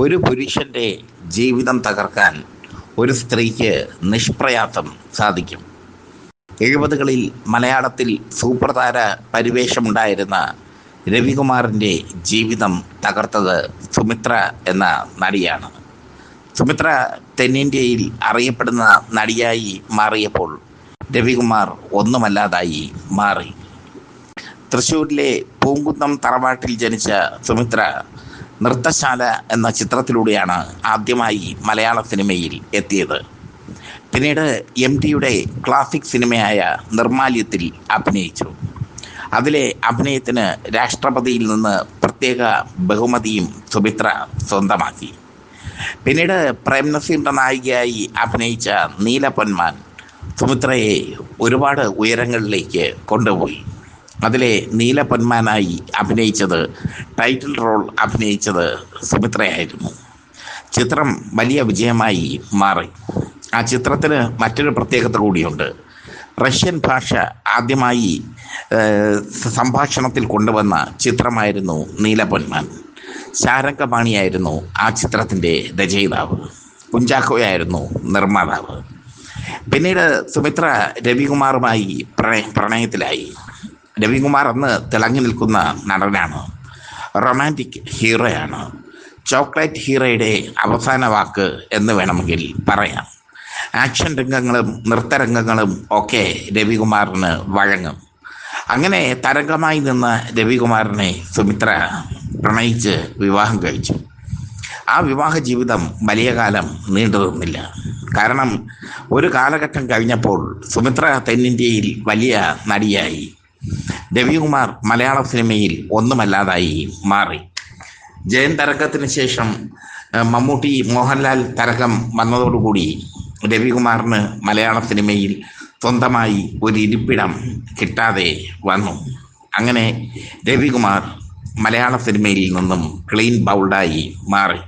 ഒരു പുരുഷന്റെ ജീവിതം തകർക്കാൻ ഒരു സ്ത്രീക്ക് നിഷ്പ്രയാസം സാധിക്കും. 70കളിൽ മലയാളത്തിൽ സൂപ്പർതാര പരിവേഷമുണ്ടായിരുന്ന രവികുമാറിൻ്റെ ജീവിതം തകർത്തത് സുമിത്ര എന്ന നടിയാണ്. സുമിത്ര തെന്നിന്ത്യയിൽ അറിയപ്പെടുന്ന നടിയായി മാറിയപ്പോൾ രവികുമാർ ഒന്നുമല്ലാതായി മാറി. തൃശ്ശൂരിലെ പൂങ്കുന്നം തറവാട്ടിൽ ജനിച്ച സുമിത്ര നൃത്തശാല എന്ന ചിത്രത്തിലൂടെയാണ് ആദ്യമായി മലയാള സിനിമയിൽ എത്തിയത്. പിന്നീട് MTയുടെ ക്ലാസിക് സിനിമയായ നിർമാല്യത്തിൽ അഭിനയിച്ചു. അതിലെ അഭിനയത്തിന് രാഷ്ട്രപതിയിൽ നിന്ന് പ്രത്യേക ബഹുമതിയും സുമിത്ര സ്വന്തമാക്കി. പിന്നീട് പ്രേംനസീറിൻ്റെ നായികയായി അഭിനയിച്ച നീലപ്പൊന്മാൻ സുമിത്രയെ ഒരുപാട് ഉയരങ്ങളിലേക്ക് കൊണ്ടുപോയി. അതിലെ നീലപ്പൊന്മാനായി അഭിനയിച്ചത്, ടൈറ്റിൽ റോൾ അഭിനയിച്ചത് സുമിത്രയായിരുന്നു. ചിത്രം വലിയ വിജയമായി മാറി. ആ ചിത്രത്തിന് മറ്റൊരു പ്രത്യേകത കൂടിയുണ്ട്. റഷ്യൻ ഭാഷ ആദ്യമായി സംഭാഷണത്തിൽ കൊണ്ടുവന്ന ചിത്രമായിരുന്നു നീലപ്പൊന്മാൻ. ശാരംഗപാണിയായിരുന്നു ആ ചിത്രത്തിൻ്റെ രചയിതാവ്. കുഞ്ചാക്കോയായിരുന്നു നിർമ്മാതാവ്. പിന്നീട് സുമിത്ര രവികുമാറുമായി പ്രണയത്തിലായി. രവികുമാർ അന്ന് തിളങ്ങി നിൽക്കുന്ന നടനാണ്, റൊമാൻറ്റിക് ഹീറോയാണ്. ചോക്ലേറ്റ് ഹീറോയുടെ അവസാന വാക്ക് എന്ന് വേണമെങ്കിൽ പറയാം. ആക്ഷൻ രംഗങ്ങളും നൃത്തരംഗങ്ങളും ഒക്കെ രവികുമാറിന് വഴങ്ങും. അങ്ങനെ തരംഗമായി നിന്ന രവികുമാറിനെ സുമിത്ര പ്രണയിച്ച് വിവാഹം കഴിച്ചു. ആ വിവാഹ ജീവിതം വലിയ കാലം നീണ്ടു നിന്നില്ല. കാരണം ഒരു കാലഘട്ടം കഴിഞ്ഞപ്പോൾ സുമിത്ര തെന്നിന്ത്യയിൽ വലിയ നടിയായി. രവികുമാർ മലയാള സിനിമയിൽ ഒന്നുമല്ലാതായി മാറി. ജയൻ തരംഗത്തിന് ശേഷം മമ്മൂട്ടി, മോഹൻലാൽ തരംഗം വന്നതോടുകൂടി രവികുമാറിന് മലയാള സിനിമയിൽ സ്വന്തമായി ഒരു ഇരിപ്പിടം കിട്ടാതെ വന്നു. അങ്ങനെ രവികുമാർ മലയാള സിനിമയിൽ നിന്നും ക്ലീൻ ബൗൾഡായി മാറി.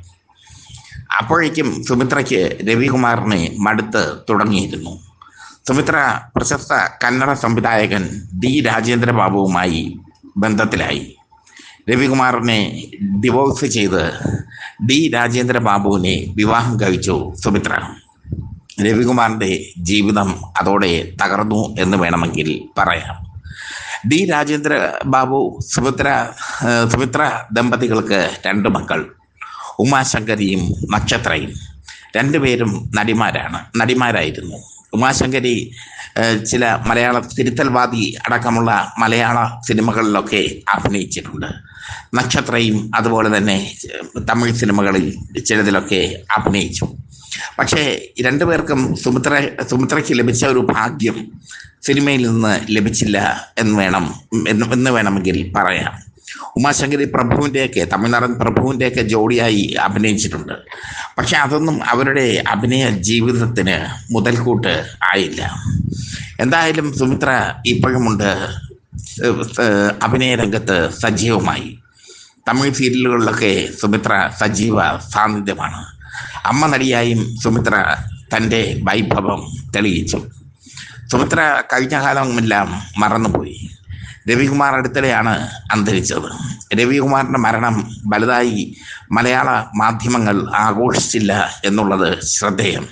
അപ്പോഴേക്കും സുമിത്രയ്ക്ക് രവികുമാറിനെ മടുത്ത് തുടങ്ങിയിരുന്നു. സുമിത്ര പ്രശസ്ത കന്നഡ സംവിധായകൻ D. രാജേന്ദ്ര ബാബുവുമായി ബന്ധത്തിലായി. രവികുമാറിനെ ഡിവോഴ്സ് ചെയ്ത് D. രാജേന്ദ്ര ബാബുവിനെ വിവാഹം കഴിച്ചു സുമിത്ര. രവികുമാറിൻ്റെ ജീവിതം അതോടെ തകർന്നു എന്ന് വേണമെങ്കിൽ പറയാം. D. രാജേന്ദ്ര ബാബു, സുമിത്ര ദമ്പതികൾക്ക് 2 മക്കൾ, ഉമാശങ്കരിയും നക്ഷത്രയും. രണ്ടുപേരും നടിമാരായിരുന്നു. ഉമാശങ്കരി ചില മലയാള തിരുത്തൽവാദി അടക്കമുള്ള മലയാള സിനിമകളിലൊക്കെ അഭിനയിച്ചിട്ടുണ്ട്. നക്ഷത്രയും അതുപോലെ തന്നെ തമിഴ് സിനിമകളിൽ ചിലതിലൊക്കെ അഭിനയിച്ചു. പക്ഷേ രണ്ടുപേർക്കും സുമിത്രയ്ക്ക് ലഭിച്ച ഒരു ഭാഗ്യം സിനിമയിൽ നിന്ന് ലഭിച്ചില്ല എന്ന് വേണമെങ്കിൽ പറയാം. ഉമാശങ്കരി പ്രഭുവിൻ്റെയൊക്കെ, തമിഴ്നാടൻ പ്രഭുവിൻ്റെയൊക്കെ ജോഡിയായി അഭിനയിച്ചിട്ടുണ്ട്. പക്ഷെ അതൊന്നും അവരുടെ അഭിനയ ജീവിതത്തിന് മുതൽക്കൂട്ട് ആയില്ല. എന്തായാലും സുമിത്ര ഇപ്പോഴുമുണ്ട് അഭിനയ രംഗത്ത് സജീവമായി. തമിഴ് സീരിയലുകളിലൊക്കെ സുമിത്ര സജീവ സാന്നിധ്യമാണ്. അമ്മ നടിയായും സുമിത്ര തൻ്റെ വൈഭവം തെളിയിച്ചു. സുമിത്ര കഴിഞ്ഞ കാലമെല്ലാം മറന്നുപോയി. രവികുമാർ അടുത്തിടെയാണ് അന്തരിച്ചത്. രവികുമാറിൻ്റെ മരണം വലുതായി മലയാള മാധ്യമങ്ങൾ ആഘോഷിച്ചില്ല എന്നുള്ളത് ശ്രദ്ധേയം.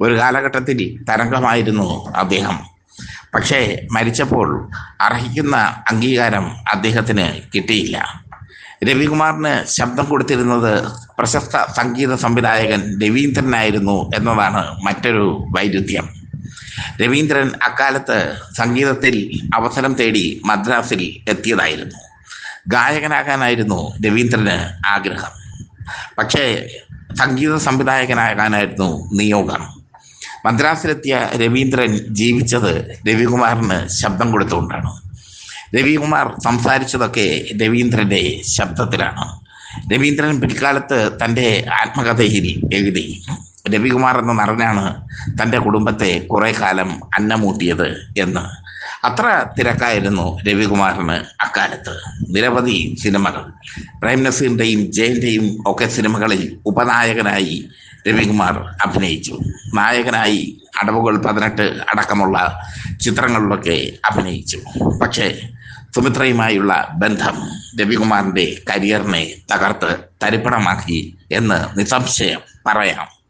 ഒരു കാലഘട്ടത്തിൽ തരംഗമായിരുന്നു അദ്ദേഹം. പക്ഷേ മരിച്ചപ്പോൾ അർഹിക്കുന്ന അംഗീകാരം അദ്ദേഹത്തിന് കിട്ടിയില്ല. രവികുമാറിന് ശബ്ദം കൊടുത്തിരുന്നത് പ്രശസ്ത സംഗീത സംവിധായകൻ രവീന്ദ്രനായിരുന്നു എന്നതാണ് മറ്റൊരു വൈരുദ്ധ്യം. രവീന്ദ്രൻ അക്കാലത്ത് സംഗീതത്തിൽ അവസരം തേടി മദ്രാസിൽ എത്തിയതായിരുന്നു. ഗായകനാകാനായിരുന്നു രവീന്ദ്രന് ആഗ്രഹം. പക്ഷേ സംഗീത സംവിധായകനാകാനായിരുന്നു നിയോഗം. മദ്രാസിലെത്തിയ രവീന്ദ്രൻ ജീവിച്ചത് രവികുമാറിന് ശബ്ദം കൊടുത്തുകൊണ്ടാണ്. രവികുമാർ സംസാരിച്ചതൊക്കെ രവീന്ദ്രൻ്റെ ശബ്ദത്തിലാണ്. രവീന്ദ്രൻ പിൽക്കാലത്ത് തൻ്റെ ആത്മകഥയിൽ എഴുതി, രവികുമാർ എന്ന നടനാണ് തൻ്റെ കുടുംബത്തെ കുറേ കാലം അന്നമൂട്ടിയത് എന്ന്. അത്ര തിരക്കായിരുന്നു രവികുമാറിന് അക്കാലത്ത്. നിരവധി സിനിമകൾ, പ്രേംനസീറിൻ്റെയും ജയൻ്റെയും ഒക്കെ സിനിമകളിൽ ഉപനായകനായി രവികുമാർ അഭിനയിച്ചു. നായകനായി അടവുകൾ 18 അടക്കമുള്ള ചിത്രങ്ങളിലൊക്കെ അഭിനയിച്ചു. പക്ഷേ സുമിത്രയുമായുള്ള ബന്ധം രവികുമാറിന്റെ കരിയറിനെ തകർത്ത് തരിപ്പണമാക്കി എന്ന് നിസ്സംശയം പറയാം.